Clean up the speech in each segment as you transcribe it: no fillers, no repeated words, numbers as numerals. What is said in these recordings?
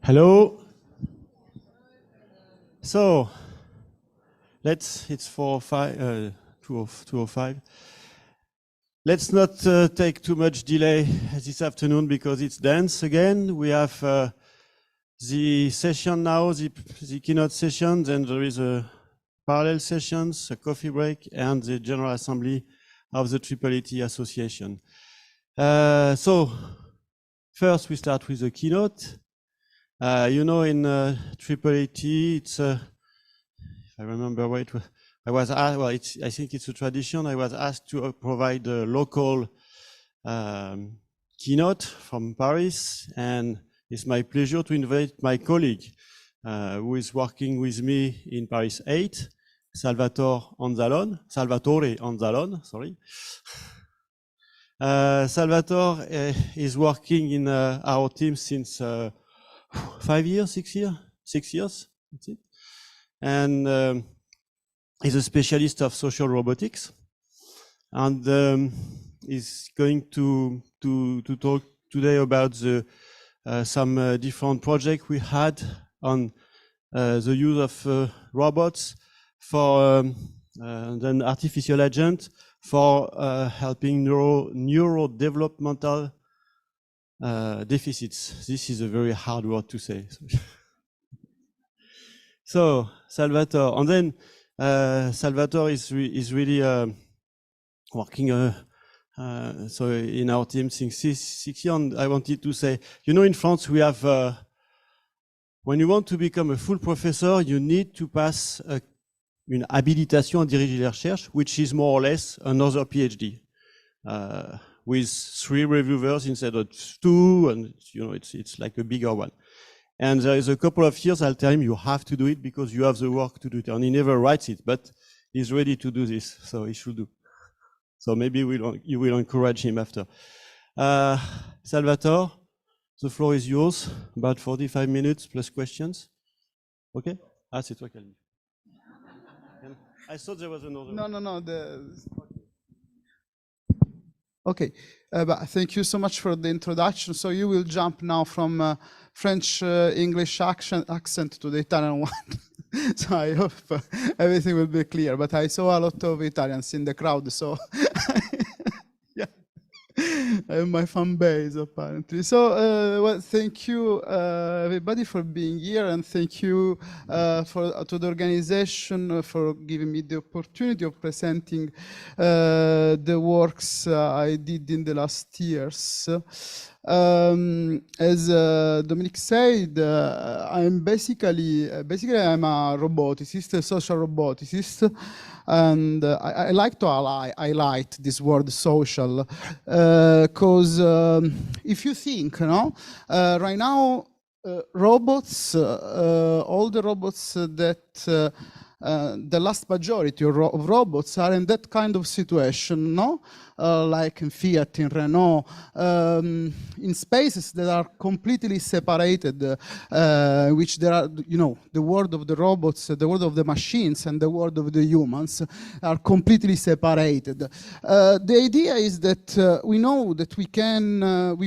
Hello. So, it's 2:05. Let's not take too much delay this afternoon because it's dance again. We have the session now, the keynote session, then there is a parallel sessions, a coffee break, and the General Assembly of the AAATE Association. So, first we start with the keynote. You know, in AAATE, it's if I remember right, I was asked, well, I think it's a tradition. I was asked to provide a local keynote from Paris, and it's my pleasure to invite my colleague who is working with me in Paris 8, Salvatore Anzalone, sorry. Salvatore is working in our team since 5 years, 6 years, 6 years, that's it. And he's a specialist of social robotics, and he's going to talk today about the some different projects we had on the use of robots for then artificial agent for helping neurodevelopmental deficits. This is a very hard word to say. So Salvatore, and then Salvatore is really working so in our team since 6 years. And I wanted to say, you know, in France we have when you want to become a full professor, you need to pass une habilitation à diriger les recherches, which is more or less another PhD. With 3 reviewers instead of 2, and you know it's like a bigger one. And there is a couple of years I'll tell him you have to do it because you have the work to do it, and he never writes it, but he's ready to do this, so he should do. So maybe you will encourage him after. Salvatore, the floor is yours. About 45 minutes plus questions. Okay? Ah, c'est toi qui as dit. I thought there was another. No. Okay, but thank you so much for the introduction. So you will jump now from French English accent to the Italian one. So I hope everything will be clear. But I saw a lot of Italians in the crowd, so yeah, I have my fan base apparently. So well, thank you everybody for being here, and thank you to the organization for giving me the opportunity of presenting the works I did in the last years. As Dominic said, I'm basically I'm a roboticist, a social roboticist, and I like to highlight this word social, because if you think, right now robots, all the robots that the last majority of robots are in that kind of situation, no? Like in Fiat, in Renault, in spaces that are completely separated, which there are, you know, the world of the robots, the world of the machines, and the world of the humans are completely separated. The idea is that we know that we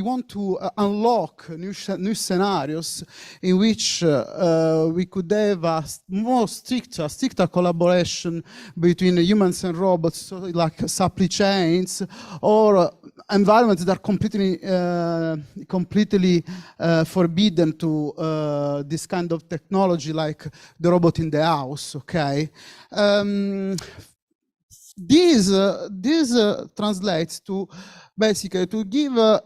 want to unlock new scenarios in which we could have a more stricter collaboration between humans and robots, so like supply chains, or environments that are completely forbidden to this kind of technology, like the robot in the house. Okay, this translates to basically to give a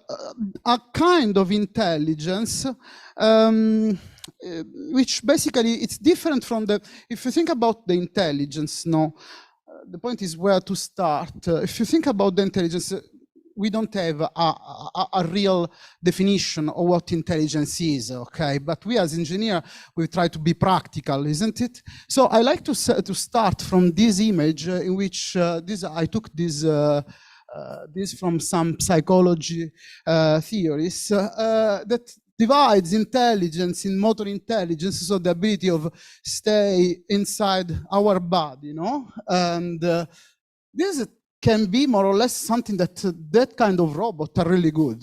kind of intelligence. Which basically it's different from if you think about the intelligence, the point is where to start. If you think about the intelligence, we don't have a real definition of what intelligence is, okay? But we as engineers, we try to be practical, isn't it? So I like to start from this image in which I took this from some psychology theories that divides intelligence in motor intelligence, so the ability of stay inside our body, and this can be more or less something that kind of robot are really good,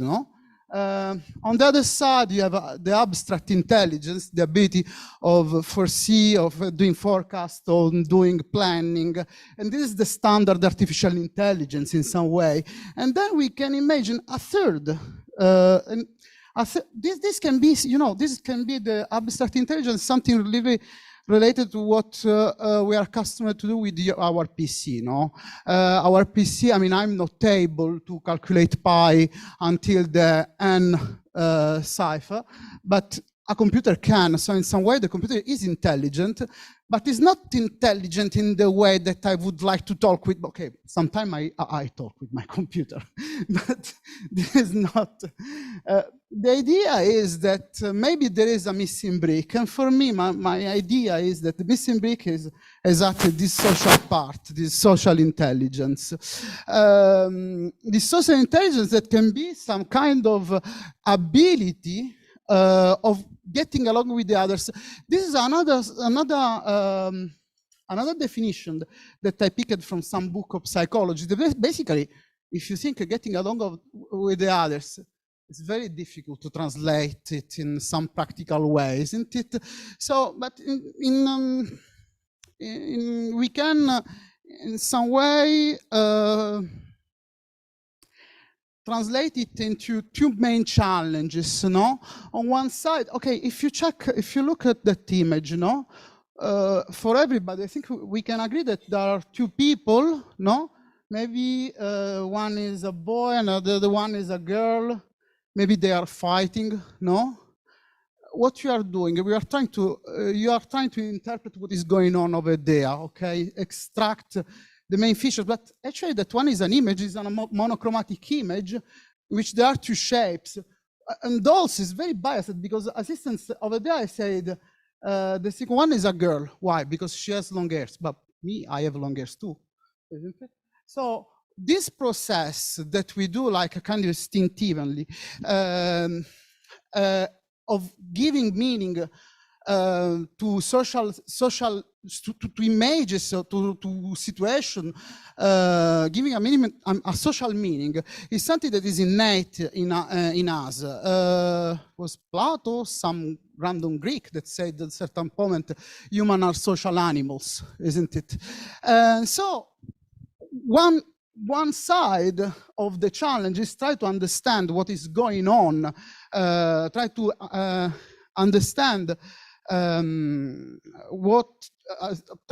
On the other side, you have the abstract intelligence, the ability of foresee, of doing forecast, or doing planning. And this is the standard artificial intelligence in some way. And then we can imagine a third. This can be, this can be the abstract intelligence, something really related to what we are accustomed to do with our PC, no? Our PC, I mean, I'm not able to calculate pi until the n cipher, but a computer can. So in some way, the computer is intelligent, but it's not intelligent in the way that I would like to talk with. Okay, sometimes I talk with my computer, but this is not. The idea is that maybe there is a missing brick. And for me, my idea is that the missing brick is exactly this social part, this social intelligence. This social intelligence that can be some kind of ability of getting along with the others. This is another definition that I picked from some book of psychology. Basically, if you think getting along with the others, it's very difficult to translate it in some practical way, isn't it? So, but we can, in some way, translate it into two main challenges, no? On one side, okay, if you look at that image, no? For everybody, I think we can agree that there are two people, no? Maybe one is a boy and the other one is a girl. Maybe they are fighting, no? What you are doing, you are trying to interpret what is going on over there, okay? Extract the main features, but actually that one is an image, is a monochromatic image, which there are two shapes. And also is very biased because assistants over there, I said, the second one is a girl. Why? Because she has long hairs, but me, I have long hairs too, isn't it? So this process that we do like a kind of instinctively of giving meaning to to images, to situation, giving a social meaning is something that is innate in us. Was Plato, some random Greek that said at a certain point, humans are social animals, isn't it? So one side of the challenge is try to understand what is going on, try to understand try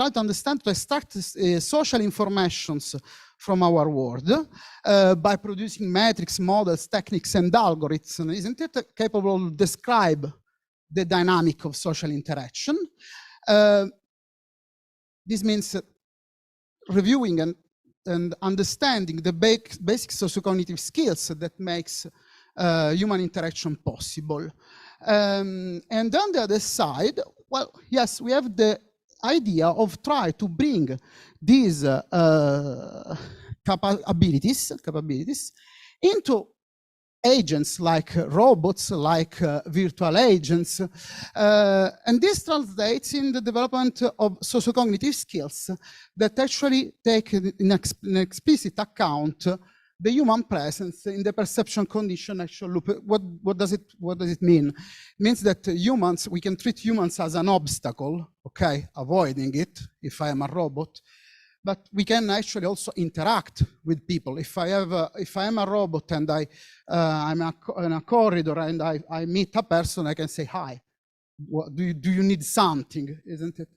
to understand, to extract social informations from our world by producing metrics, models, techniques, and algorithms. Isn't it capable of describe the dynamic of social interaction? This means reviewing and understanding the basic socio-cognitive skills that makes human interaction possible. And on the other side, well, yes, we have the idea of try to bring these capabilities into agents like robots, like virtual agents. And this translates in the development of socio-cognitive skills that actually take in explicit account the human presence in the perception condition actual loop. What does it mean? It means that humans, we can treat humans as an obstacle, okay, avoiding it if I am a robot, but we can actually also interact with people. If I am a robot and I'm in a corridor and I meet a person, I can say, hi, do you need something, isn't it?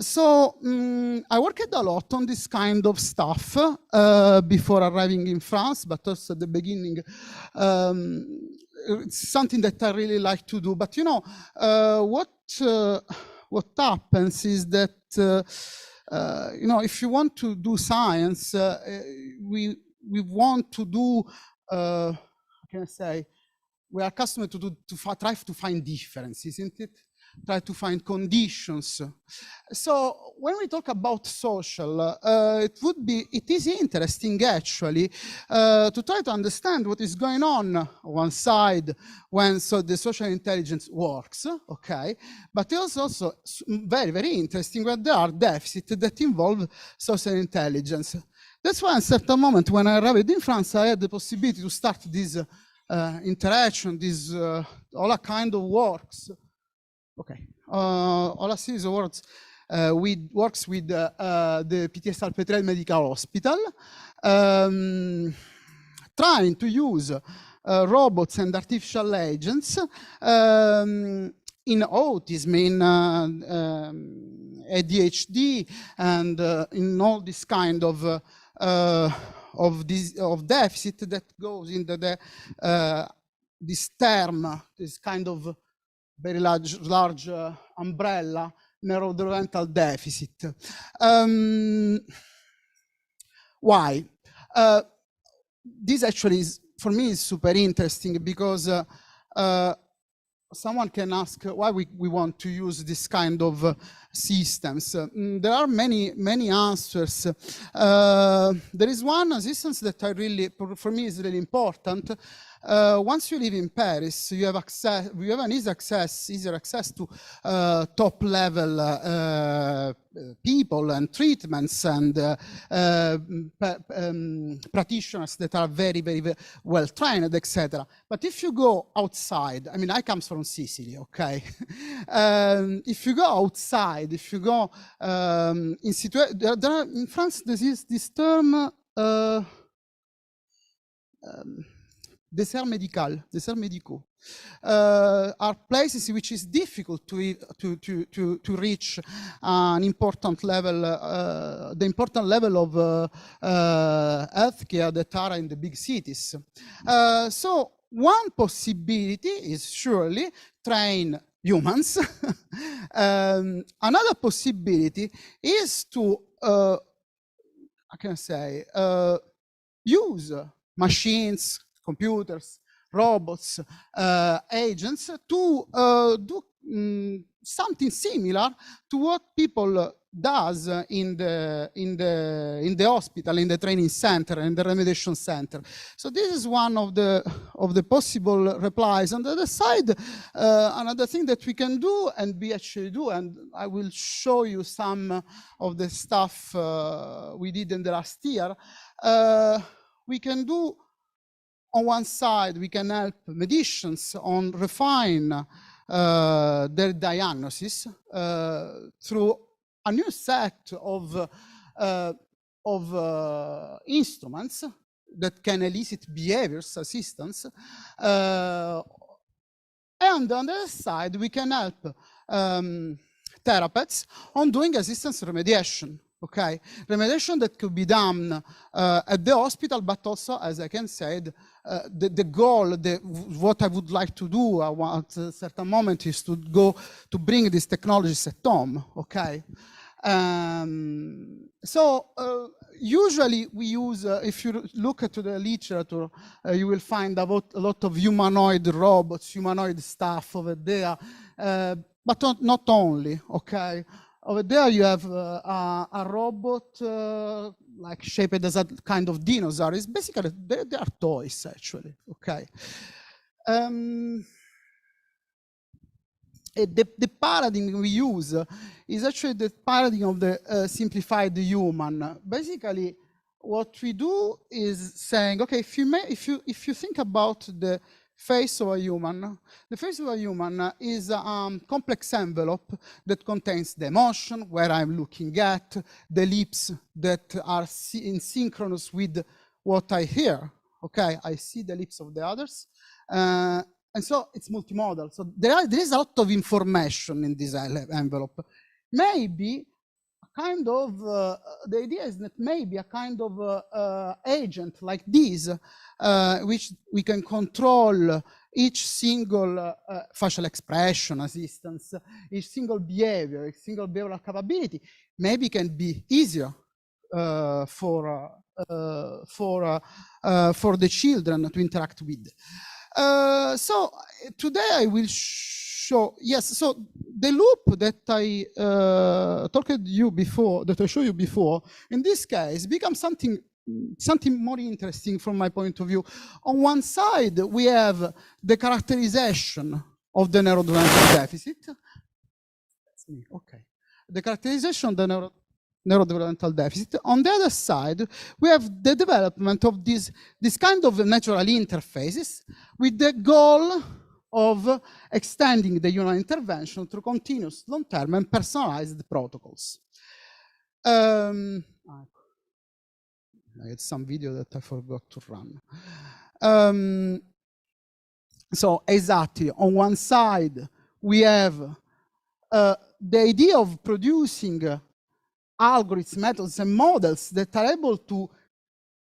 So I worked a lot on this kind of stuff before arriving in France, but also at the beginning, it's something that I really like to do. But you know, what happens is that you know, if you want to do science, we want to do, how can I say, we are accustomed to try to find difference, isn't it? Try to find conditions. So when we talk about social, it is interesting actually to try to understand what is going on one side when the social intelligence works, okay? But it's also very, very interesting when there are deficits that involve social intelligence. That's why at a certain moment when I arrived in France, I had the possibility to start this interaction, this all a kind of works. Okay, all a series of works with the PT Salvatore Medical Hospital, trying to use robots and artificial agents in autism, in ADHD, and in all this kind of deficit that goes into the this term, this kind of very large umbrella, neurodevelopmental deficit. Why? This actually is, for me, is super interesting because someone can ask why we want to use this kind of systems. There are many answers. There is one assistance that for me is really important. Once you live in Paris, you have an easier access to top level people and treatments and practitioners that are very well trained, etc. But if you go outside, I mean, I come from Sicily, okay? If you go outside, if you go in France, there is this term déserts médicaux, are places in which it's difficult to reach an important level, the important level of healthcare that are in the big cities. So one possibility is surely train humans. Another possibility is to, how can I say, use machines, computers, robots, agents to do something similar to what people does in the hospital, in the training center, in the remediation center. So this is one of the possible replies. On the other side, another thing that we can do, and we actually do, and I will show you some of the stuff we did in the last year. We can do, on one side, we can help medicians on refine their diagnosis through a new set of instruments that can elicit behaviors, assistance. And on the other side, we can help therapists on doing assistance remediation. Okay, remediation that could be done at the hospital, but also, as I can say, the goal, what I would like to do at a certain moment is to bring these technologies at home. Okay, so usually we use, if you look at the literature, you will find a lot of humanoid robots, humanoid stuff over there, but not only. Okay. Over there you have a robot like shaped as a kind of dinosaur. It's basically, they are toys actually, okay? The paradigm we use is actually the paradigm of the simplified human. Basically, what we do is saying, okay, if you think about the face of a human, the face of a human is a complex envelope that contains the emotion, where I'm looking at, the lips that are in synchronous with what I hear. Okay, I see the lips of the others. And so it's multimodal. So there is a lot of information in this envelope. Maybe a kind of, the idea is that maybe a kind of agent like this, which we can control each single facial expression, assistance, each single behavior, each single behavioral capability, maybe can be easier for the children to interact with. So today I will show, yes, so the loop that I talked to you before, that I showed you before, in this case becomes something more interesting from my point of view. On one side, we have the characterization of the neurodevelopmental deficit. That's me, okay. The characterization of the neurodevelopmental deficit. On the other side, we have the development of this kind of natural interfaces with the goal of extending the human intervention through continuous, long-term, and personalized protocols. I had some video that I forgot to run. So exactly, on one side, we have the idea of producing algorithms, methods, and models that are able to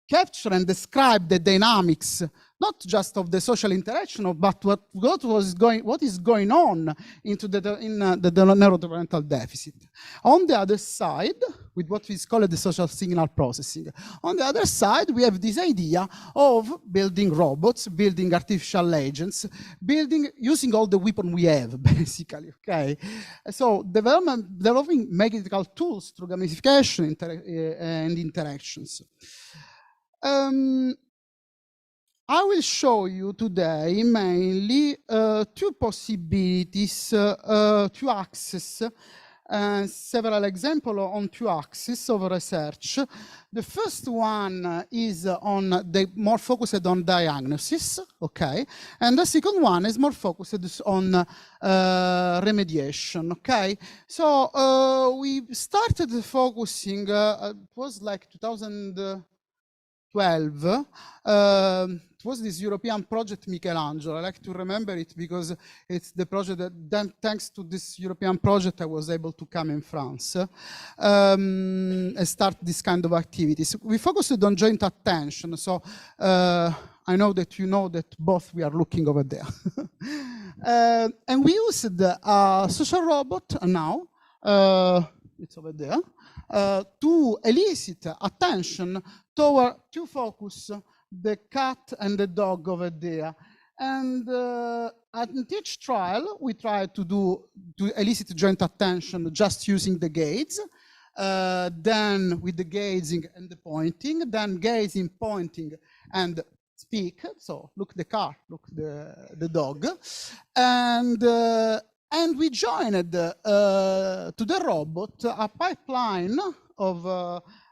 capture and describe the dynamics, not just of the social interaction, but what is going on into the neurodevelopmental deficit. On the other side, with what is called the social signal processing. On the other side, we have this idea of building robots, building artificial agents, using all the weapons we have, basically, okay? So developing medical tools through gamification and interactions. I will show you today mainly two possibilities, two axes, several examples on two axes of research. The first one is on the more focused on diagnosis, okay, and the second one is more focused on remediation, okay. So we started focusing. It was like 2012. It was this European project Michelangelo. I like to remember it because it's the project that, thanks to this European project, I was able to come in France and start this kind of activities. We focused on joint attention. So I know that you know that both we are looking over there. And we used a social robot now, it's over there, to elicit attention to focus the cat and the dog over there. And at each trial, we tried to elicit joint attention just using the gaze, then with the gazing and the pointing, then gazing, pointing, and speak. So look the car, look the dog. And we joined to the robot a pipeline of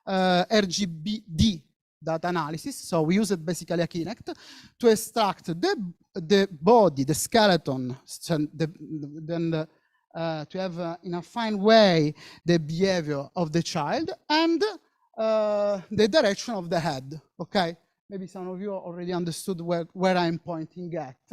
RGBD data analysis. So we used basically a Kinect to extract the body, the skeleton, then to have in a fine way the behavior of the child and the direction of the head. Okay, maybe some of you already understood where I'm pointing at.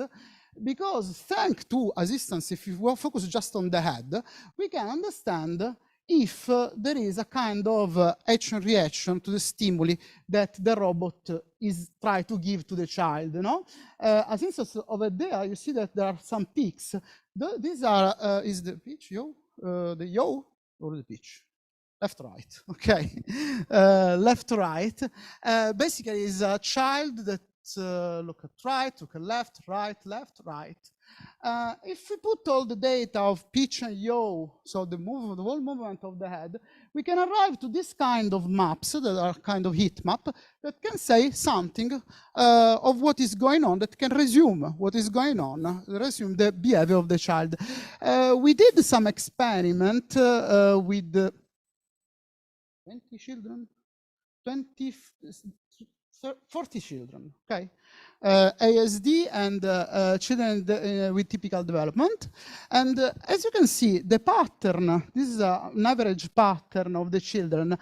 Because thanks to assistance, if you focus just on the head, we can understand if there is a kind of action-reaction to the stimuli that the robot is trying to give to the child. You know? As instance, over there, you see that there are some peaks. These are, is the pitch, the yo, or the pitch? Left, right, okay. Left, right. Basically, is a child that look at right, look at left, right, left, right. If we put all the data of pitch and yaw, so the whole movement of the head, we can arrive to this kind of maps that are kind of heat map that can say something of what is going on, that can resume what is going on, resume the behavior of the child. We did some experiment with 20 children, 40 children, okay? ASD and children with typical development. And as you can see, the pattern, this is an average pattern of the children,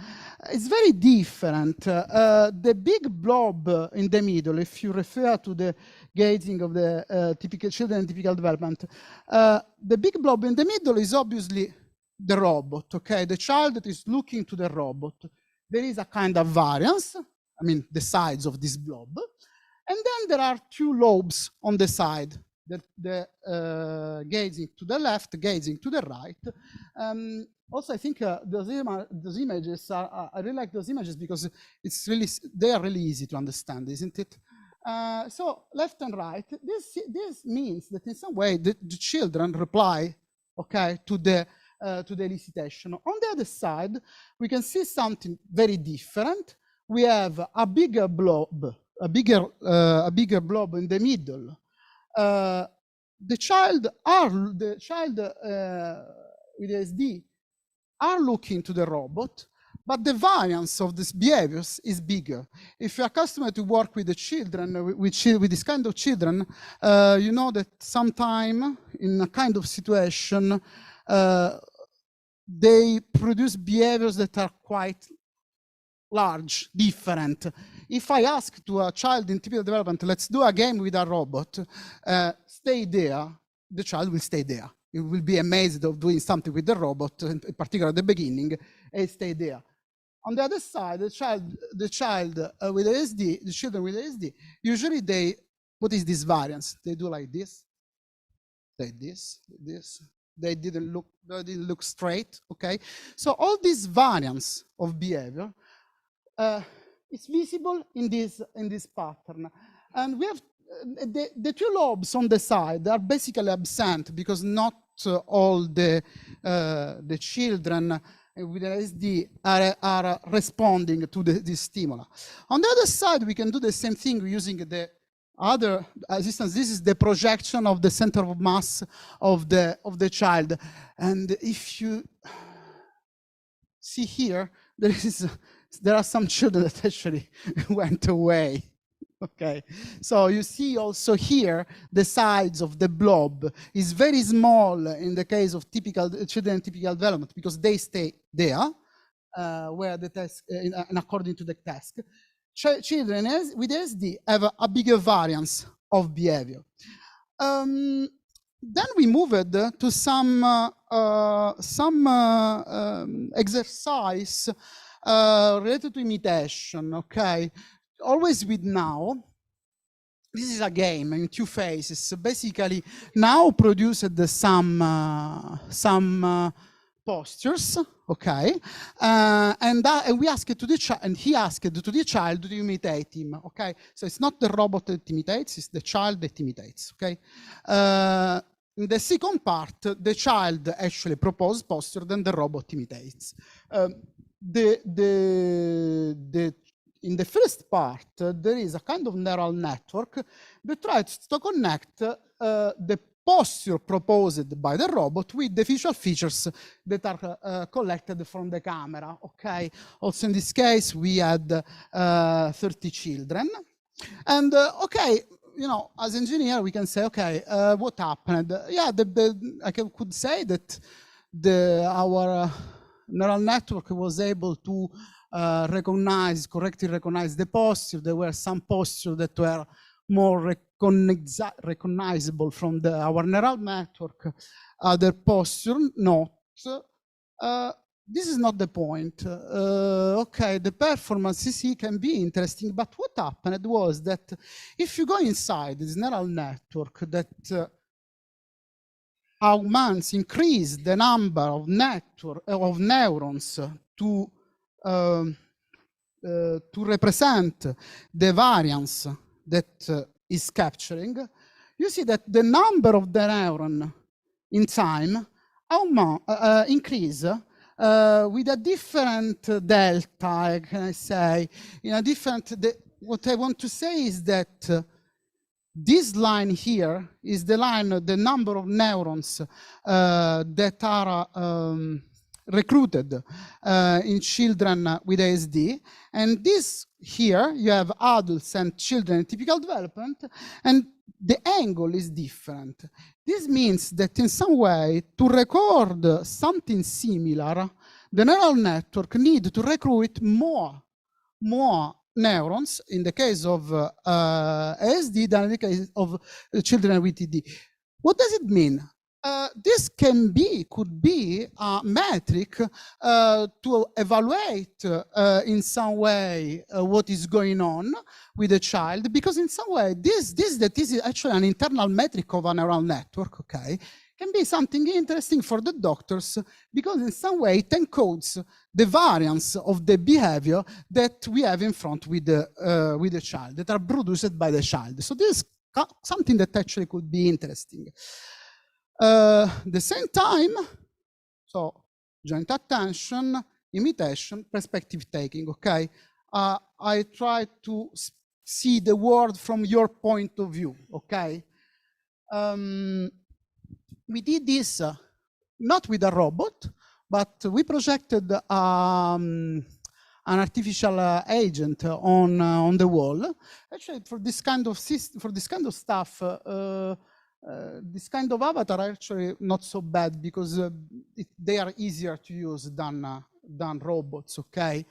it's very different. The big blob in the middle, if you refer to the gazing of the typical children in typical development, the big blob in the middle is obviously the robot, okay? The child that is looking to the robot. There is a kind of variance, I mean, the sides of this blob. And then there are two lobes on the side, the gazing to the left, gazing to the right. Also, I think those images are, I really like those images because they are really easy to understand, isn't it? So left and right, this means that in some way the children reply, okay, to the elicitation. On the other side, we can see something very different. We have a bigger blob, a bigger blob in the middle. The child with SD are looking to the robot, but the variance of these behaviors is bigger. If you're accustomed to work with the children, with this kind of children, you know that sometime in a kind of situation, they produce behaviors that are quite large, different. If I ask to a child in typical development, let's do a game with a robot, stay there, the child will stay there. It will be amazed of doing something with the robot, in particular at the beginning, and stay there. On the other side, the child with ASD, the children with ASD, usually they, what is this variance? They do like this, this. They didn't look straight, okay? So all this variance of behavior is visible in this pattern. And we have the two lobes on the side are basically absent because not all the children with ASD are responding to this stimuli. On the other side, we can do the same thing using the other assistance. This is the projection of the center of mass of the child. And if you see here, there are some children that actually went away. Okay, so you see also here the size of the blob is very small in the case of typical children in typical development because they stay there where the task and according to the task. Children with ASD have a bigger variance of behavior. Then we moved to some exercise related to imitation. Okay. Always with now, this is a game in two phases. Basically, now produced some postures, okay, and we asked to the child, and he asked to the child to imitate him, okay. So it's not the robot that imitates; it's the child that imitates, okay. In the second part, the child actually proposes posture, then the robot imitates. In the first part, there is a kind of neural network that tries to connect the posture proposed by the robot with the visual features that are collected from the camera, okay? Also in this case, we had 30 children. And okay, you know, as engineer, we can say, okay, what happened? Yeah, I could say that our neural network was able to correctly recognize the posture. There were some postures that were more recognizable from our neural network. Other posture, not. This is not the point. Okay, the performance CC can be interesting, but what happened was that if you go inside this neural network that augments, increase the number of neurons to represent the variance that is capturing, you see that the number of the neuron in time increase with a different delta, can I say, in a different, what I want to say is that this line here is the line, the number of neurons that are recruited in children with ASD. And this here, you have adults and children in typical development, and the angle is different. This means that in some way, to record something similar, the neural network needs to recruit more neurons in the case of ASD than in the case of children with ED. What does it mean? This could be a metric to evaluate in some way what is going on with the child, because in some way this is actually an internal metric of a neural network, okay, can be something interesting for the doctors, because in some way it encodes the variance of the behavior that we have in front with the child, that are produced by the child. So this is something that actually could be interesting. The same time, so joint attention, imitation, perspective taking, okay? I try to see the world from your point of view, okay? We did this not with a robot, but we projected a an artificial agent on the wall. Actually, for this kind of stuff, this kind of avatar are actually not so bad because they are easier to use than robots. Okay,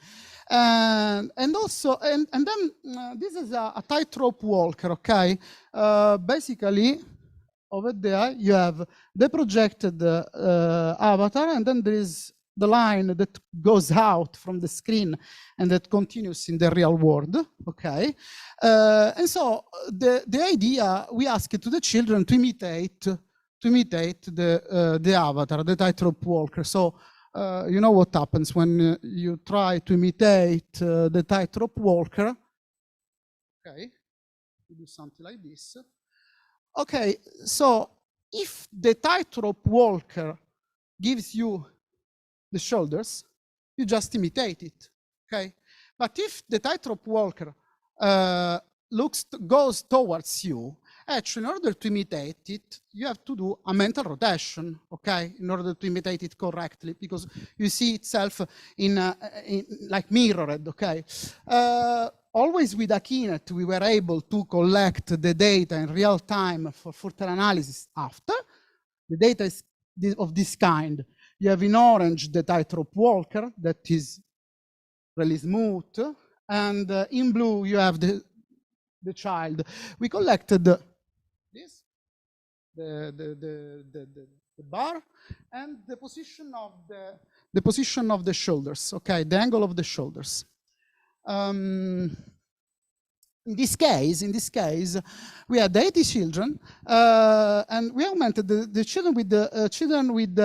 and then this is a tightrope walker. Okay, basically. Over there, you have the projected avatar, and then there is the line that goes out from the screen and that continues in the real world. Okay, and so the idea, we asked to the children to imitate the avatar, the tightrope walker. So you know what happens when you try to imitate the tightrope walker. Okay, you do something like this. Okay, so if the tightrope walker gives you the shoulders, you just imitate it, okay? But if the tightrope walker goes towards you, actually, in order to imitate it, you have to do a mental rotation, okay, in order to imitate it correctly, because you see itself in like mirrored, okay? Always with a keynote, we were able to collect the data in real time for further analysis after. The data is of this kind. You have in orange the tightrope walker that is really smooth, and in blue you have the child. We collected this, the bar, and the position of the shoulders. Okay, the angle of the shoulders. In this case, we had 80 children, and we augmented the children with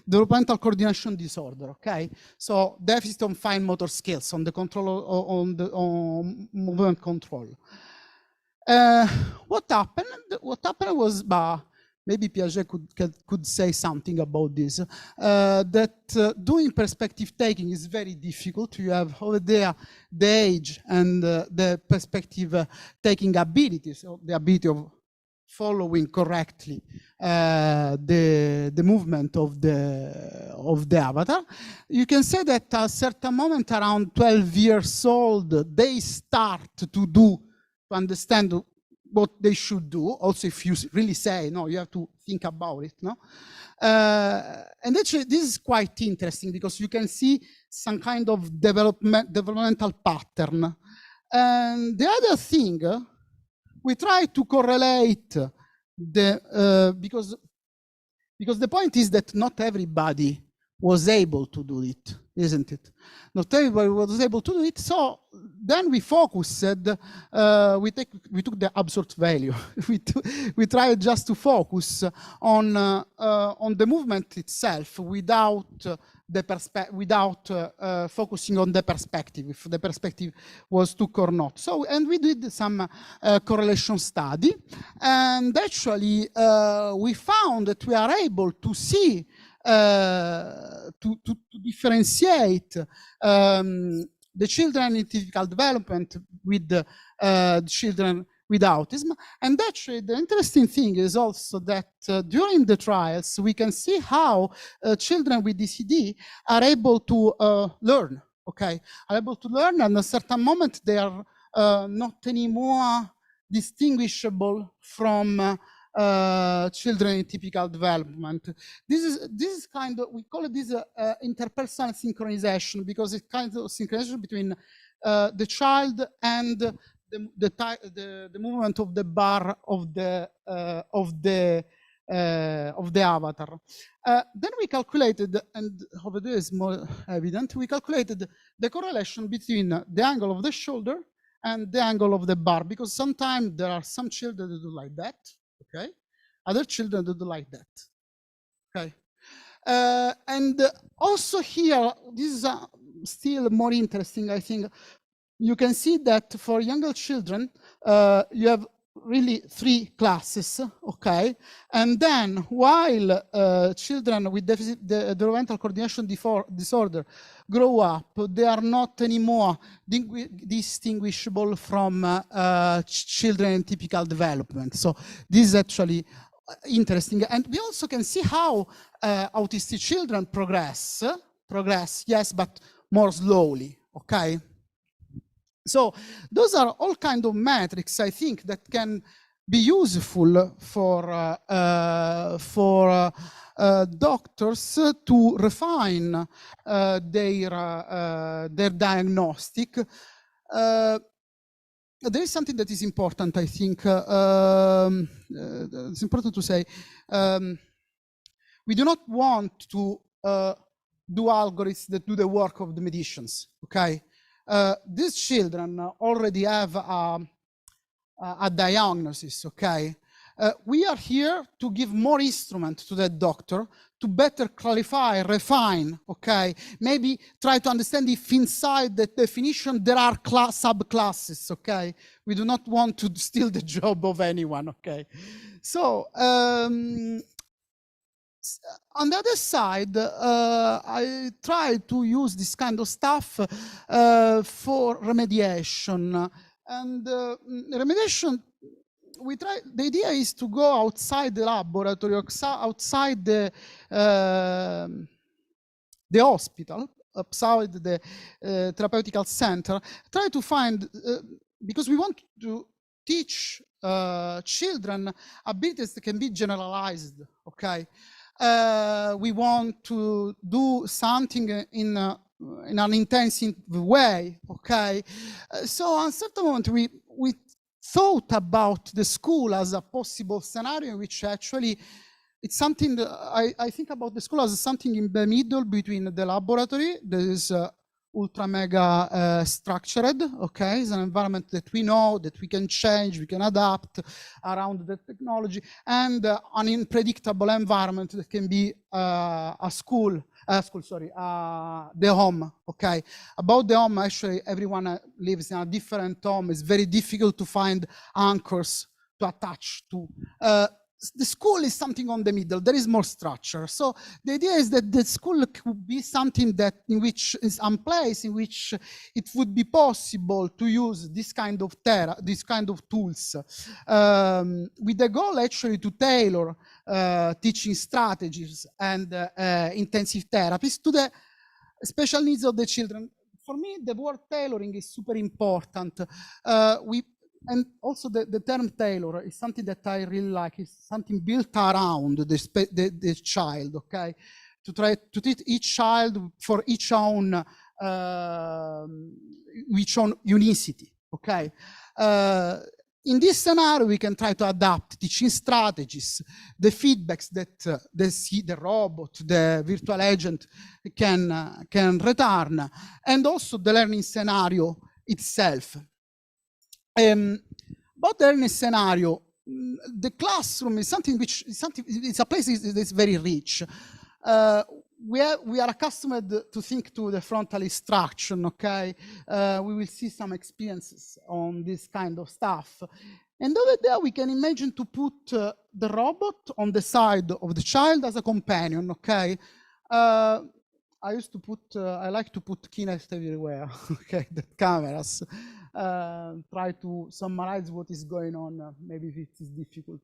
developmental coordination disorder. Okay, so deficit on fine motor skills, on the control, on movement control. What happened? What happened was, maybe Piaget could say something about this, that doing perspective taking is very difficult. You have over there the age and the perspective taking abilities, so the ability of following correctly the movement of the avatar. You can say that at a certain moment, around 12 years old, they start to understand what they should do. Also, if you really say, no, you have to think about it, no? And actually, this is quite interesting because you can see some kind of developmental pattern. And the other thing, we try to correlate because the point is that not everybody was able to do it, isn't it? Not everybody was able to do it. So then we focused, we took the absolute value. we tried just to focus on the movement itself without focusing on the perspective, if the perspective was took or not. So, and we did some correlation study, and actually we found that we are able to see to differentiate the children in typical development with the children with autism. And actually, the interesting thing is also that during the trials, we can see how children with DCD are able to learn, okay? Are able to learn, and at a certain moment, they are not anymore distinguishable from children in typical development. This is kind of, we call it this interpersonal synchronization, because it's kind of synchronization between the child and the movement of the bar of the avatar. Then we calculated, and over there is more evident, we calculated the correlation between the angle of the shoulder and the angle of the bar, because sometimes there are some children that do like that, okay? Other children that do like that, okay? And also here, this is still more interesting, I think. You can see that for younger children, you have really 3 classes, okay? And then while children with developmental coordination disorder grow up, they are not anymore distinguishable from children in typical development. So this is actually interesting. And we also can see how autistic children progress progress, yes, but more slowly, okay? So those are all kind of metrics, I think, that can be useful for doctors to refine their diagnostic. There is something that is important, I think. It's important to say. We do not want to do algorithms that do the work of the medicians, okay? These children already have a diagnosis, okay? We are here to give more instruments to that doctor to better clarify, refine, okay? Maybe try to understand if inside that definition there are subclasses, okay? We do not want to steal the job of anyone, okay? So, on the other side, I try to use this kind of stuff for remediation. And remediation, the idea is to go outside the laboratory, outside the hospital, outside the therapeutical center, try to find, because we want to teach children abilities that can be generalized, okay? We want to do something in an intensive way, okay? So at a certain moment, we thought about the school as a possible scenario, which actually it's something that I think about the school as something in the middle between the laboratory, that is ultra mega structured, okay? It's an environment that we know, that we can change, we can adapt around the technology, and an unpredictable environment that can be the home, okay? About the home, actually, everyone lives in a different home. It's very difficult to find anchors to attach to. The school is something on the middle. There is more structure. So the idea is that the school could be something that in which is a place in which it would be possible to use this kind of tools, with the goal actually to tailor teaching strategies and intensive therapies to the special needs of the children. For me, the word tailoring is super important. And also the term tailor is something that I really like. It's something built around the child, okay? To try to teach each child for each own unicity, okay? In this scenario, we can try to adapt teaching strategies, the feedbacks that the robot, the virtual agent can return, and also the learning scenario itself. About the learning scenario, the classroom is something which it's a place that's very rich. We are accustomed to think to the frontal instruction, okay? We will see some experiences on this kind of stuff. And over there, we can imagine to put the robot on the side of the child as a companion, okay? I like to put Kinect everywhere, okay, the cameras. Try to summarize what is going on, maybe if it is difficult.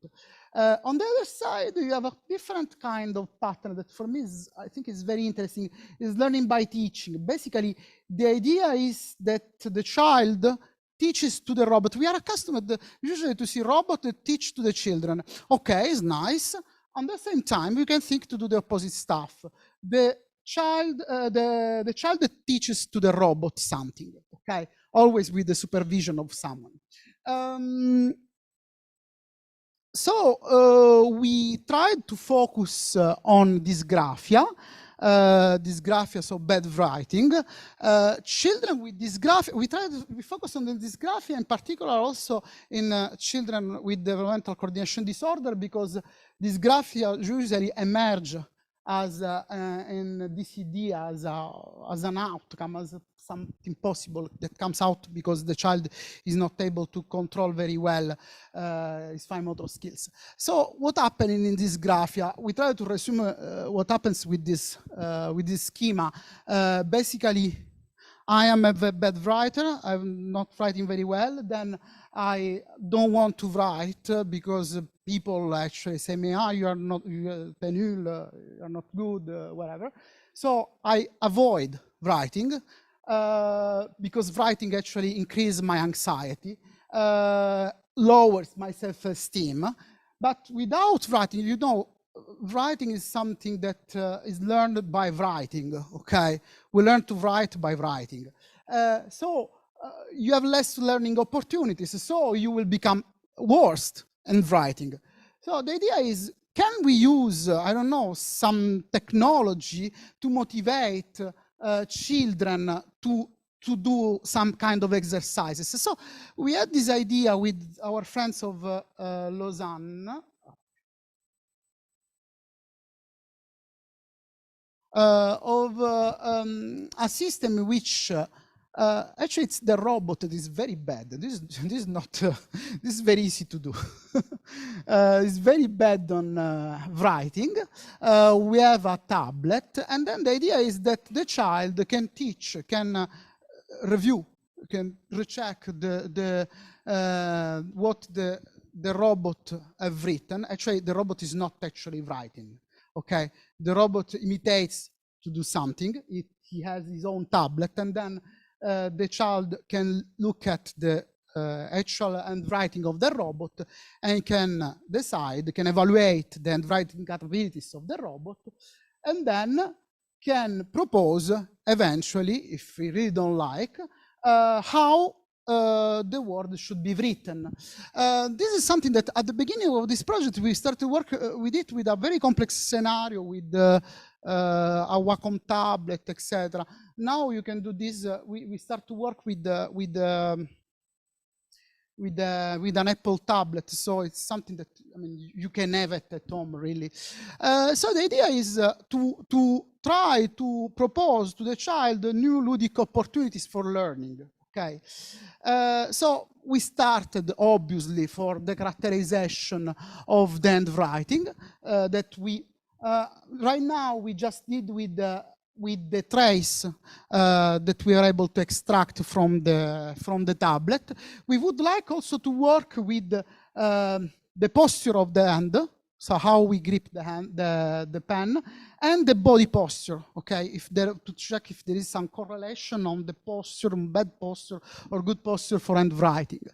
On the other side, you have a different kind of pattern that for me I think is very interesting, is learning by teaching. Basically, the idea is that the child teaches to the robot. We are accustomed usually to see robots that teach to the children. Okay, it's nice. At the same time, we can think to do the opposite stuff. The child that teaches to the robot something, okay? Always with the supervision of someone. So we tried to focus on dysgraphia, so bad writing. Children with dysgraphia, we focus on the dysgraphia in particular also in children with developmental coordination disorder, because dysgraphia usually emerge as in DCD as an outcome, as something possible that comes out because the child is not able to control very well his fine motor skills. So what happened in dysgraphia? We try to resume what happens with this schema. Basically, I am a bad writer. I'm not writing very well. Then I don't want to write because people actually say me, you are not, you are not good, whatever. So I avoid writing because writing actually increases my anxiety, lowers my self-esteem. But without writing, you know, writing is something that is learned by writing, okay? We learn to write by writing. So you have less learning opportunities, so you will become worse in writing. So the idea is, can we use, I don't know, some technology to motivate children to do some kind of exercises? So we had this idea with our friends of Lausanne, of a system in which actually it's the robot that is very bad. This is not this is very easy to do. It's very bad on writing. We have a tablet, and then the idea is that the child can teach, can review, can recheck what the robot have written. Actually, the robot is not actually writing. Okay, the robot imitates to do something. He has his own tablet, and then the child can look at the actual handwriting of the robot and can decide, can evaluate the handwriting capabilities of the robot, and then can propose eventually, if we really don't like, how the word should be written. This is something that at the beginning of this project, we started to work with it with a very complex scenario with a Wacom tablet, etc. Now you can do this. We start to work with an Apple tablet, so it's something that, I mean, you can have it at home, really. So the idea is to try to propose to the child new ludic opportunities for learning. Okay, so we started obviously for the characterization of the handwriting that we right now we just did with the trace that we are able to extract from the tablet. We would like also to work with the posture of the hand, so how we grip the hand, the pen, and the body posture. Okay, to check if there is some correlation on the posture, bad posture, or good posture for handwriting.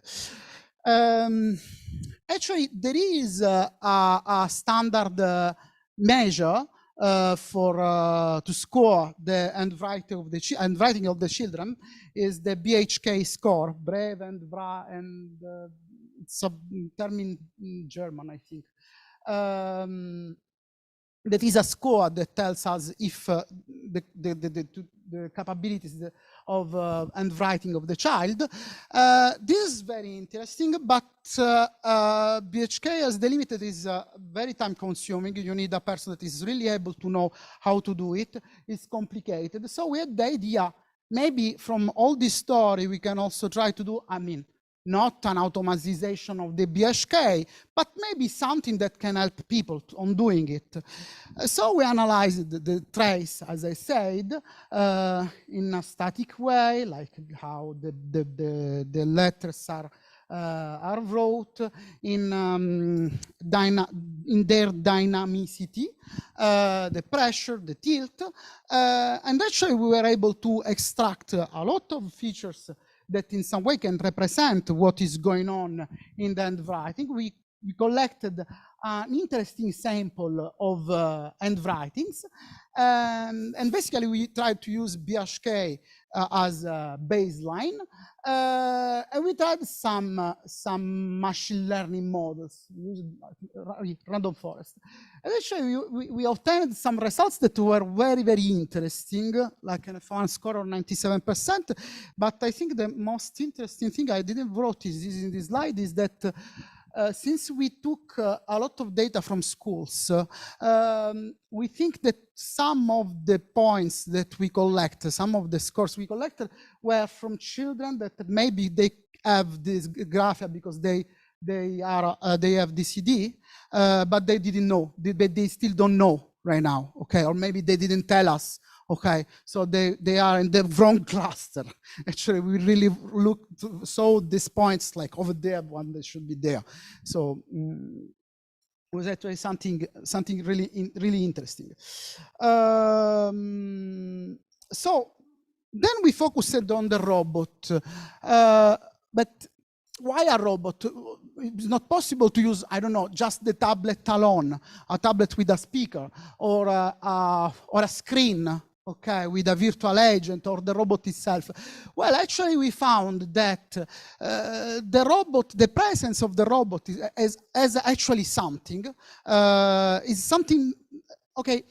Actually, there is a standard measure to score the handwriting of the children, is the BHK score, Brave and Bra, and it's a term in German, I think. That is a score that tells us if the capabilities of handwriting of the child. This is very interesting, but BHK, as delimited, is very time consuming. You need a person that is really able to know how to do it. It's complicated. So we had the idea, maybe from all this story, we can also try to do, I mean, not an automatization of the BHK, but maybe something that can help people on doing it. So we analyzed the trace, as I said, in a static way, like how the letters are wrote in their dynamicity, the pressure, the tilt, and actually we were able to extract a lot of features that in some way can represent what is going on in the handwriting. We collected an interesting sample of handwritings, and basically we tried to use BHK as a baseline, and we tried some machine learning models, random forest. And actually we obtained some results that were very, very interesting, like a fun score of 97%. But I think the most interesting thing I didn't wrote is in this slide is that since we took a lot of data from schools, we think that some of the points that we collect, some of the scores we collected were from children that maybe they have dysgraphia because they have DCD, but they didn't know, they still don't know right now, okay? Or maybe they didn't tell us, okay? So they are in the wrong cluster. Actually, we really saw these points like over there, one that should be there. So was actually something really interesting. So then we focused on the robot, but why a robot? It's not possible to use, I don't know, just the tablet alone, a tablet with a speaker, or a screen, okay, with a virtual agent, or the robot itself. Well, actually, we found that the presence of the robot is actually something. Is something, okay.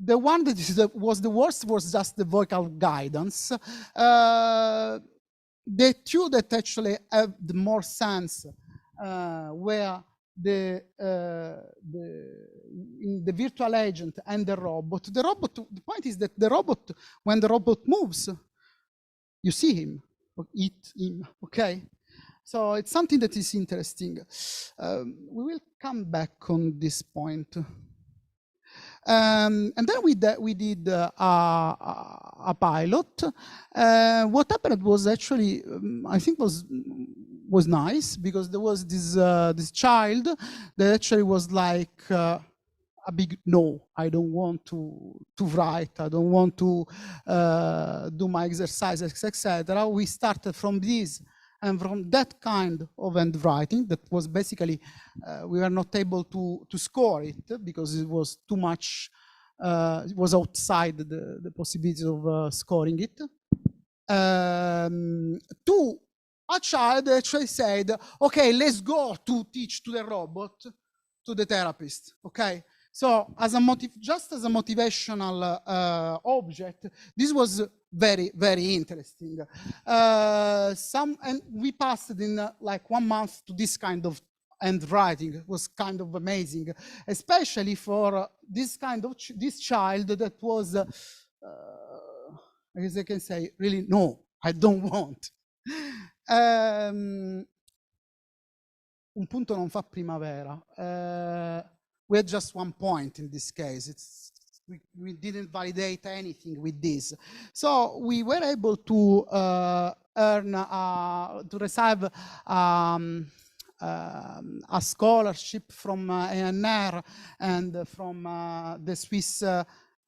The one that was the worst was just the vocal guidance. The two that actually have the more sense were in the virtual agent and the robot. The point is that the robot, when the robot moves, you see him, or eat him, okay? So it's something that is interesting. We will come back on this point. And then we did a pilot. What happened was actually, I think was nice, because there was this child that actually was like a big no. I don't want to write. I don't want to do my exercises, etc. We started from this. And from that kind of handwriting, that was basically, we were not able to score it because it was too much, it was outside the possibility of scoring it. To a child actually said, okay, let's go to teach to the robot, to the therapist, okay? So as just as a motivational object, this was very, very interesting. And we passed in like 1 month to this kind of handwriting. It was kind of amazing, especially for this kind of this child that was, as I can say, really, no, I don't want. Un punto non fa primavera. We had just 1 point in this case. We didn't validate anything with this. So we were able to to receive a scholarship from ANR and from the Swiss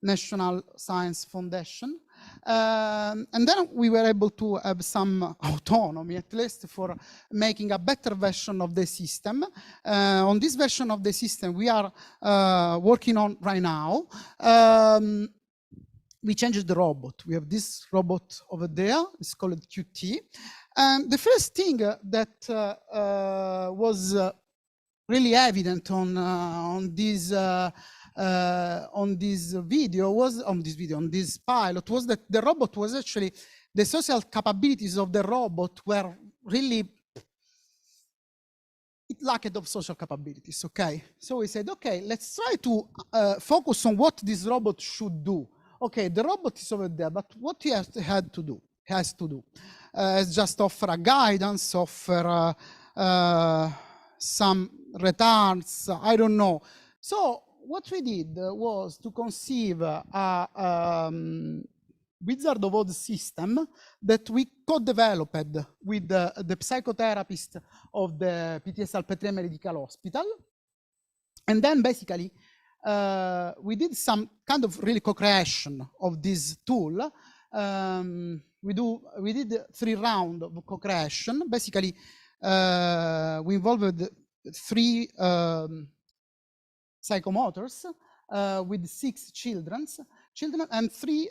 National Science Foundation. And then we were able to have some autonomy, at least, for making a better version of the system. On this version of the system we are working on right now. We changed the robot. We have this robot over there. It's called QT. And the first thing that was really evident on this pilot was that the robot was actually, the social capabilities of the robot were really, it lacked of social capabilities, okay? So we said, okay, let's try to focus on what this robot should do. Okay, the robot is over there, but what he has to do is just offer a guidance, offer some retards, I don't know. So what we did was to conceive a Wizard of Oz system that we co-developed with the psychotherapist of the PT Salvatore Medical Hospital. And then basically, we did some kind of really co-creation of this tool. We did 3 rounds of co-creation. Basically, we involved 3 psychomotors with 6 children and 3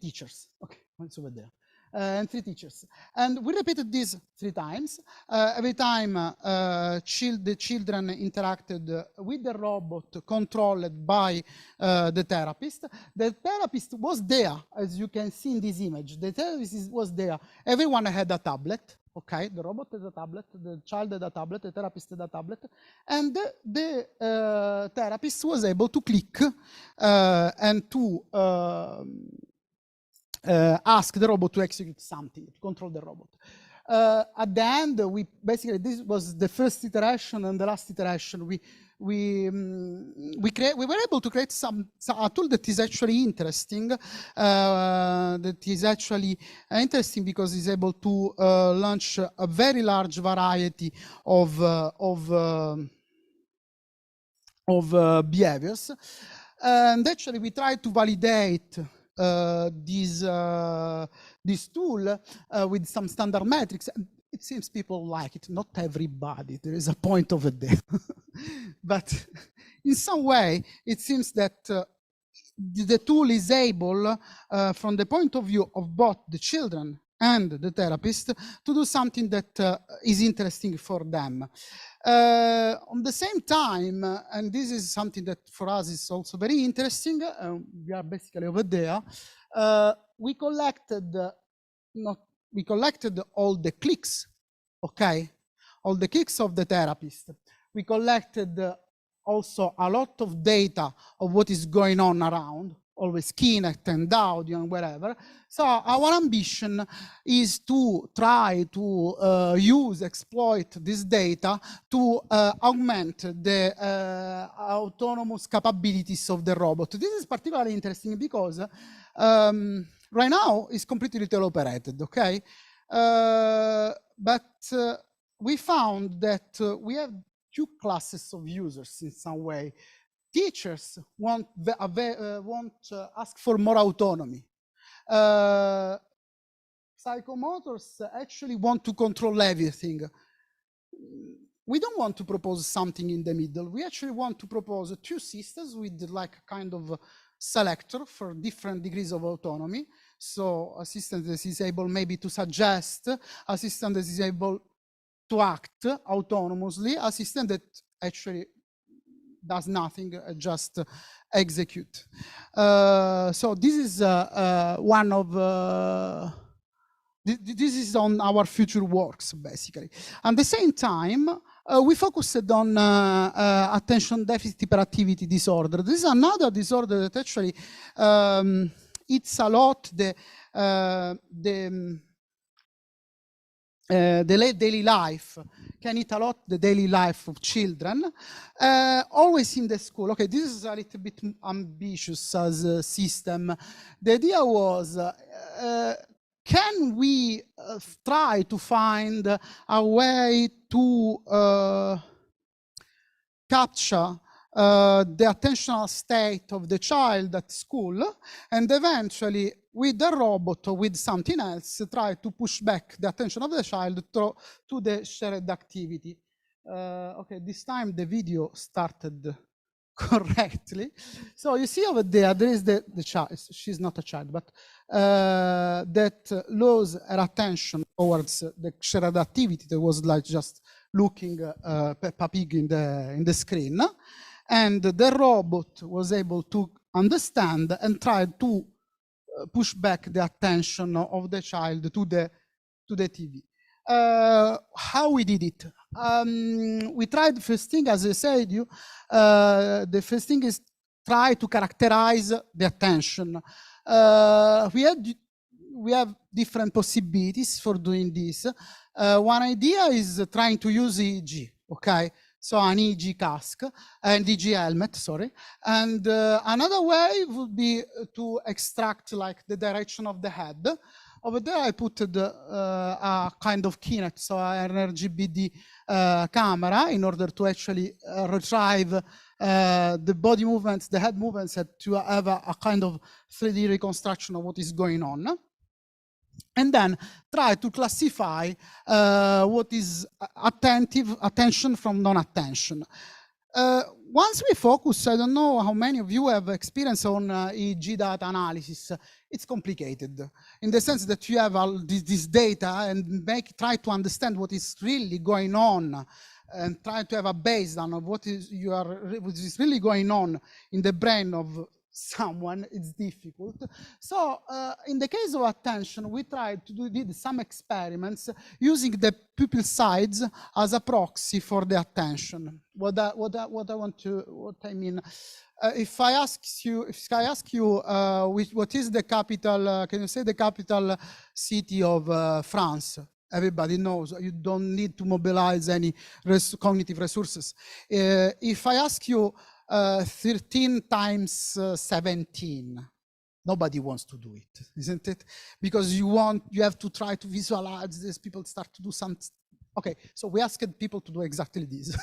teachers. Okay, it's over there. And 3 teachers. And we repeated this 3 times. Every time the children interacted with the robot controlled by the therapist. The therapist was there, as you can see in this image. The therapist was there. Everyone had a tablet. Okay, the robot had a tablet, the child had a tablet, the therapist had a tablet, and the therapist was able to click and to ask the robot to execute something, to control the robot. At the end, we basically, this was the first iteration and the last iteration. We were able to create a tool that is actually interesting. That is actually interesting because it's able to launch a very large variety of behaviors. And actually, we try to validate this tool with some standard metrics. It seems people like it, not everybody. There is a point over there. But in some way, it seems that the tool is able, from the point of view of both the children and the therapist, to do something that is interesting for them. On the same time, and this is something that for us is also very interesting, we are basically over there, we collected all the clicks, okay? All the clicks of the therapist. We collected also a lot of data of what is going on around, always Kinect and audio and wherever. So our ambition is to try to exploit this data to augment the autonomous capabilities of the robot. This is particularly interesting because right now it's completely teleoperated, okay? But we found that we have two classes of users in some way. Teachers want ask for more autonomy. Psychomotors actually want to control everything. We don't want to propose something in the middle. We actually want to propose two systems with like a kind of selector for different degrees of autonomy. So a system that is able maybe to suggest, a system that is able to act autonomously, a system that actually does nothing, just execute. So this is one of, this is on our future works, basically. At the same time, we focused on attention deficit hyperactivity disorder. This is another disorder that actually eats a lot the daily life, can eat a lot the daily life of children, always in the school. Okay, this is a little bit ambitious as a system. The idea was, can we try to find a way to capture the attentional state of the child at school, and eventually with the robot or with something else try to push back the attention of the child to the shared activity. Okay, this time the video started correctly. So you see over there, there is the child. She's not a child, but that loses her attention towards the shared activity that was like just looking Peppa Pig in the screen. And the robot was able to understand and try to push back the attention of the child to the TV. How we did it? We tried the first thing, as I said, the first thing is try to characterize the attention. We have different possibilities for doing this. One idea is trying to use EEG, okay? So an EEG cask, an EEG helmet, sorry. And another way would be to extract like the direction of the head. Over there I put a kind of Kinect, so an RGBD camera in order to actually retrieve the body movements, the head movements, to have a kind of 3D reconstruction of what is going on. And then try to classify what is attention from non-attention. Once we focus, I don't know how many of you have experience on EEG data analysis. It's complicated in the sense that you have all this data and try to understand what is really going on and try to have a baseline of what is really going on in the brain of someone. It's difficult. So in the case of attention, we tried to do some experiments using the pupil size as a proxy for the attention. What I mean, if I ask you what is the capital, can you say the capital city of France? Everybody knows you don't need to mobilize any cognitive resources. If I ask you 13 times 17, nobody wants to do it, isn't it? Because you have to try to visualize this. People start to do some. Okay, so we asked people to do exactly this.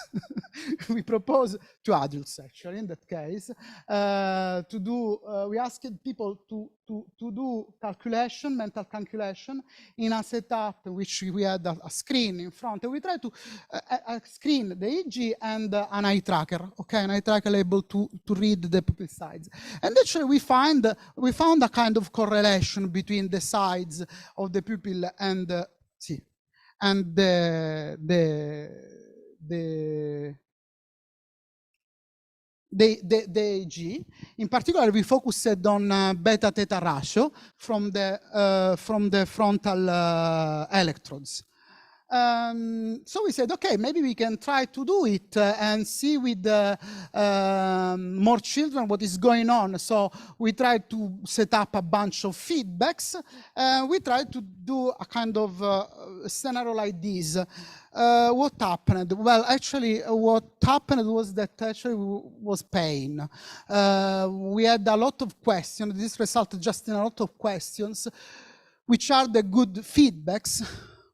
We propose to adults, actually, in that case, to do. We asked people to do calculation, mental calculation, in a setup in which we had a screen in front, and we try to screen the EEG and an eye tracker. Okay, an eye tracker able to read the pupil sides, and actually we found a kind of correlation between the sides of the pupil and and the EEG. In particular, we focused on beta theta ratio from the frontal electrodes. So we said, okay, maybe we can try to do it and see with more children what is going on. So we tried to set up a bunch of feedbacks. We tried to do a kind of scenario like this. What happened? Well, actually, what happened was that actually was pain. We had a lot of questions. This resulted just in a lot of questions, which are the good feedbacks.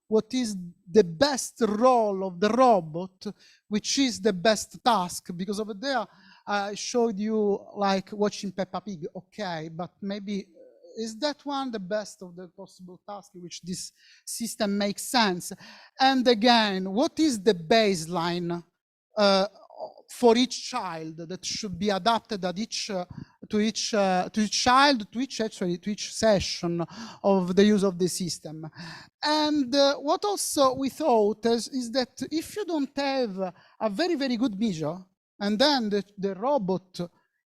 What is the best role of the robot, which is the best task? Because over there, I showed you like watching Peppa Pig, okay, but maybe is that one the best of the possible tasks which this system makes sense? And again, what is the baseline for each child that should be adapted at to each child, to each session of the use of the system? And what also we thought is that if you don't have a very, very good measure, and then the robot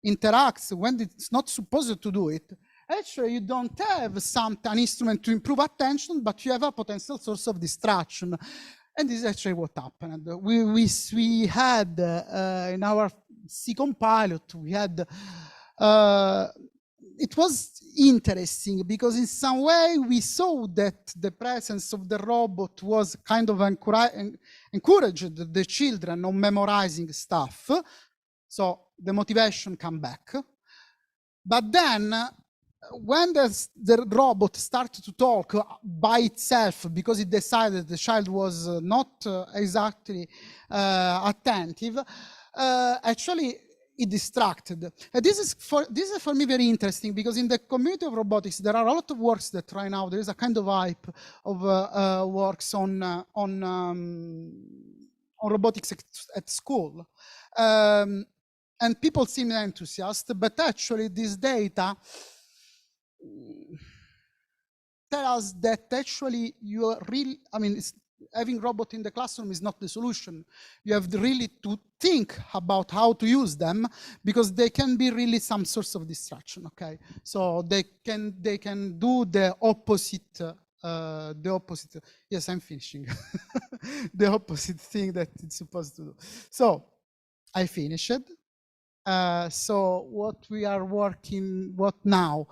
interacts when it's not supposed to do it, actually you don't have an instrument to improve attention, but you have a potential source of distraction. And this is actually what happened. We had in our second pilot, we had it was interesting because in some way we saw that the presence of the robot was kind of encouraged the children on memorizing stuff. So the motivation came back. But then when the robot started to talk by itself because it decided the child was not exactly attentive, actually it distracted. And this is for me very interesting because in the community of robotics there are a lot of works that right now there is a kind of hype of works on robotics at school, and people seem enthusiastic, but actually this data tell us that actually you are really, I mean, having robot in the classroom is not the solution. You have really to think about how to use them because they can be really some source of distraction, okay? So they can do the opposite, yes, I'm finishing, the opposite thing that it's supposed to do. So I finished. So what we are working, what now?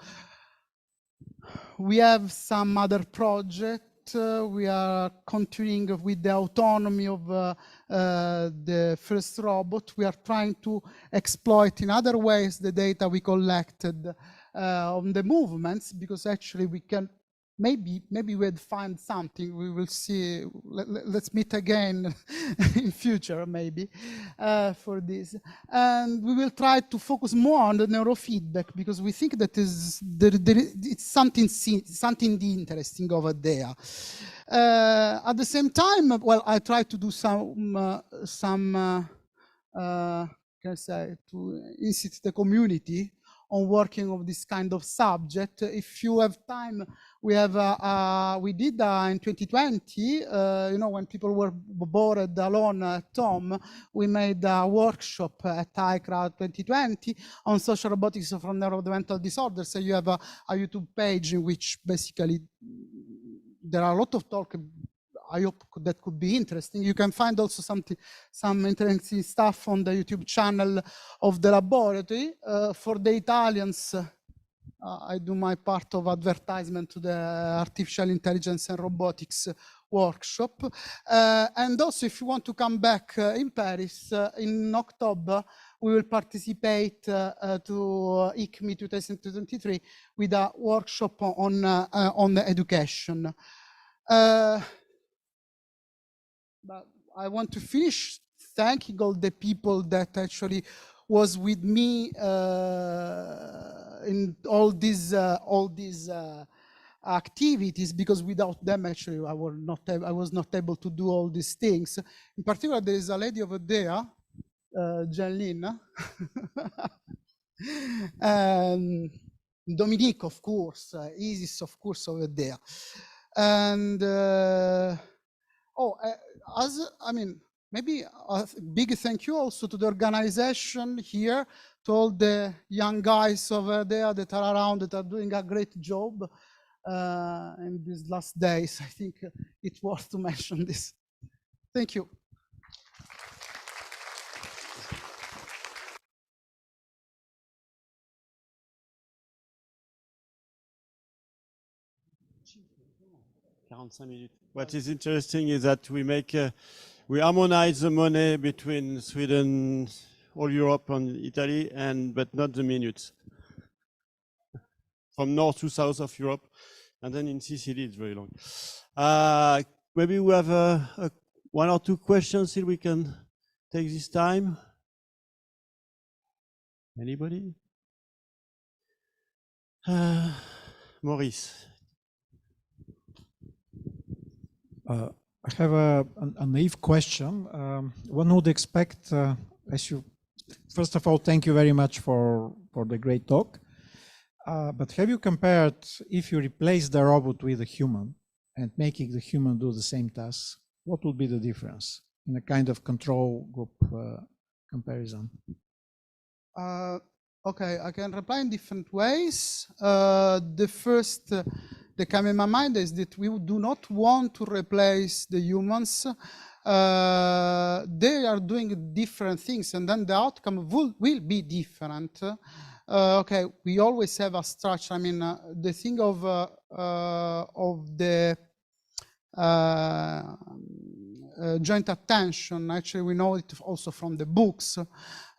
We have some other project. We are continuing with the autonomy of the first robot. We are trying to exploit in other ways the data we collected on the movements, because actually we can, maybe we'd find something. We will see. Let's meet again in future, maybe, for this. And we will try to focus more on the neurofeedback because we think that it's something interesting over there. At the same time, well, I try to do some can I say, to incite the community on working on this kind of subject. If you have time, we have we did in 2020, you know, when people were bored alone at home, we made a workshop at iCrowd 2020 on social robotics from neurodevelopmental disorders. So you have a YouTube page in which basically there are a lot of talk. I hope that could be interesting. You can find also some interesting stuff on the YouTube channel of the laboratory. For the Italians, I do my part of advertisement to the artificial intelligence and robotics workshop. And also, if you want to come back in Paris in October, we will participate to ICME 2023 with a workshop on education. But I want to finish thanking all the people that actually was with me in all these activities, because without them actually I was not able to do all these things. In particular, there is a lady over there, Janine, Dominique, of course, Isis, of course, over there, and maybe a big thank you also to the organization here, to all the young guys over there that are around, that are doing a great job in these last days. I think it's worth to mention this. Thank you. What is interesting is that we harmonize the money between Sweden, all Europe and Italy, but not the minutes. From north to south of Europe, and then in Sicily it's very long. Maybe we have one or two questions that we can take this time. Anybody? Maurice. I have a naive question. One would expect, first of all, thank you very much for the great talk. But have you compared, if you replace the robot with a human and making the human do the same task, what would be the difference in a kind of control group comparison? Okay, I can reply in different ways. The first that came in my mind is that we do not want to replace the humans. They are doing different things, and then the outcome will be different. Okay, we always have a structure. I mean, the thing of the joint attention, actually we know it also from the books,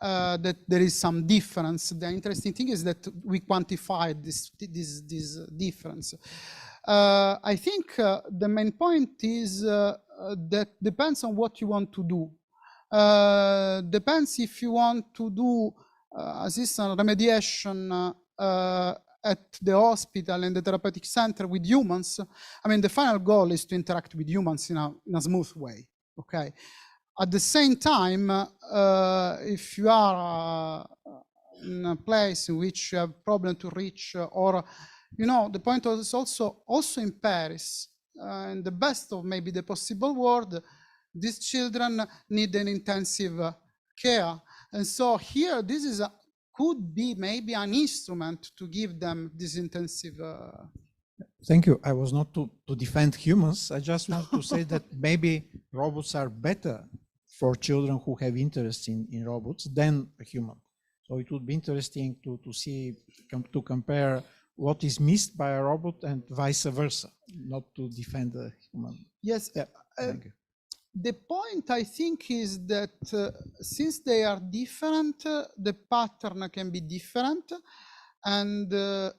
that there is some difference. The interesting thing is that we quantified this difference. I think the main point is that depends on what you want to do. Depends if you want to do assistant remediation at the hospital and the therapeutic center with humans. I mean, the final goal is to interact with humans in a smooth way, okay? At the same time, if you are in a place in which you have problem to reach, or, you know, the point is also in Paris, in the best of maybe the possible world, these children need an intensive care. And so here, this is could be maybe an instrument to give them this intensive. Thank you. I was not to defend humans. I just want to say that maybe robots are better for children who have interest in robots than a human. So it would be interesting to see, to compare what is missed by a robot and vice versa, not to defend a human. Yes. Yeah. Thank you. The point, I think, is that since they are different, the pattern can be different. And the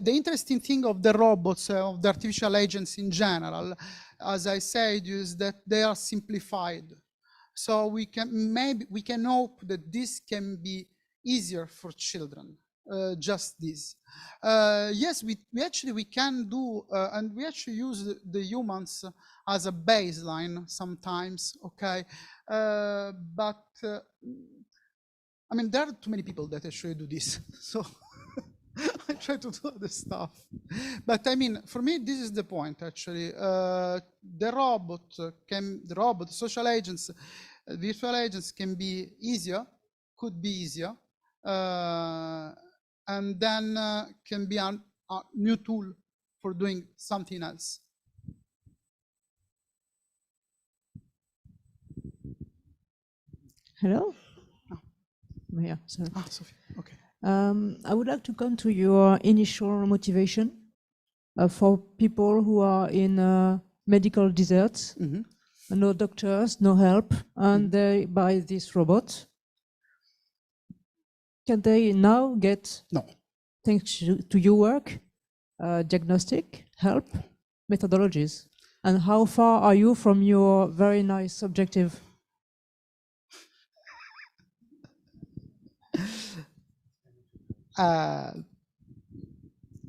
interesting thing of the robots, of the artificial agents in general, as I said, is that they are simplified. So we can hope that this can be easier for children. Just this. Yes, we can do, and we actually use the humans as a baseline sometimes, okay? But I mean, there are too many people that actually do this, so I try to do other stuff. But I mean, for me, this is the point actually. The social agents, virtual agents can be easier, could be easier. And then can be a new tool for doing something else. Hello? Oh. Yeah, sorry. Sophie, okay. I would like to come to your initial motivation. for people who are in medical deserts, no doctors, no help, and they buy this robot. Can they now get, No. thanks to your work, diagnostic, help, methodologies? And how far are you from your very nice objective?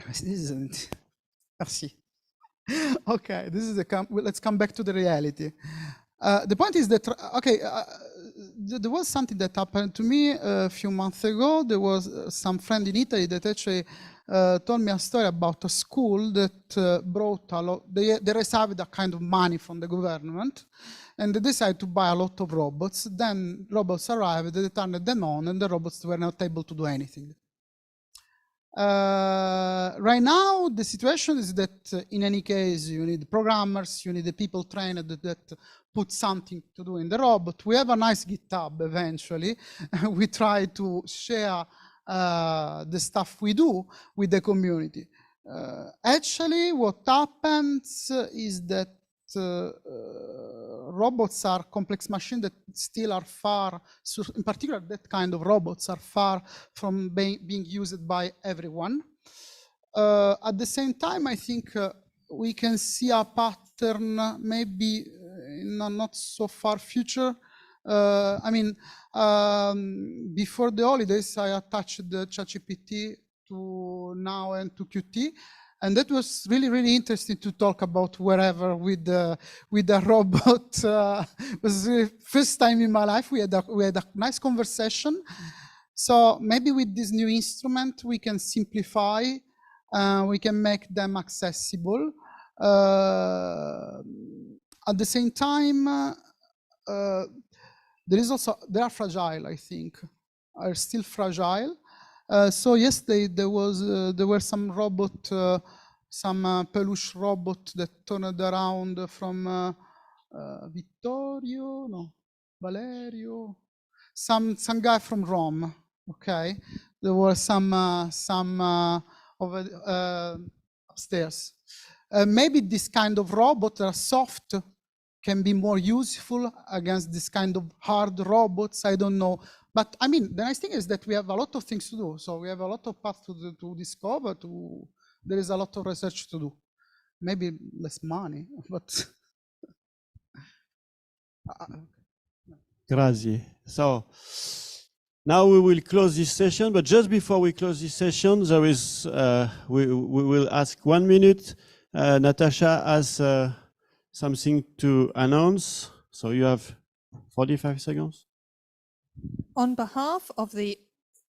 This isn't. Merci. Okay, this is let's come back to the reality. The point is that, okay, there was something that happened to me a few months ago. There was some friend in Italy that actually told me a story about a school that brought a lot, they received a kind of money from the government, and they decided to buy a lot of robots. Then robots arrived, they turned them on, and the robots were not able to do anything. Right now, the situation is that in any case, you need programmers, you need the people trained that put something to do in the robot. We have a nice GitHub eventually. We try to share the stuff we do with the community. Actually, what happens is that robots are complex machines that still are far, so in particular that kind of robots are far from being used by everyone. At the same time, I think we can see a pattern maybe in a not so far future. I mean, before the holidays, I attached the ChatGPT to Now and to Qt. And that was really, really interesting to talk about wherever with a robot. It was the first time in my life we had a nice conversation. So maybe with this new instrument, we can simplify, we can make them accessible. At the same time, they are fragile, I think, are still fragile. So yesterday there were some robot, some peluche robot that turned around from Valerio, some guy from Rome. Okay, there were some upstairs. Maybe this kind of robot are soft, can be more useful against this kind of hard robots. I don't know. But I mean, the nice thing is that we have a lot of things to do. So we have a lot of paths to discover, there is a lot of research to do. Maybe less money, but. Grazie. So now we will close this session, but just before we close this session, there is, we will ask 1 minute. Natasha has something to announce. So you have 45 seconds. On behalf of the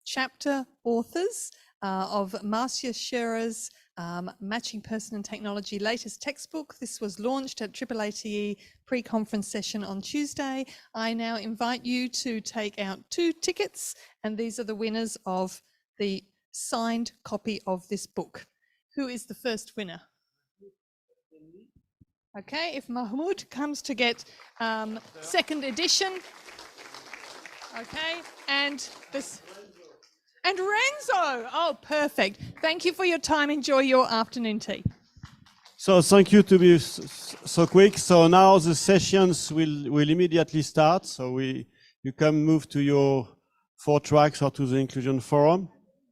chapter authors of Marcia Scherer's Matching Person and Technology latest textbook, this was launched at AAATE pre-conference session on Tuesday. I now invite you to take out 2 tickets, and these are the winners of the signed copy of this book. Who is the first winner? Okay, if Mahmoud comes to get second edition. Okay, and Renzo. Oh, perfect. Thank you for your time. Enjoy your afternoon tea. So thank you to be so quick. So now the sessions will immediately start. So you can move to your 4 tracks or to the inclusion forum.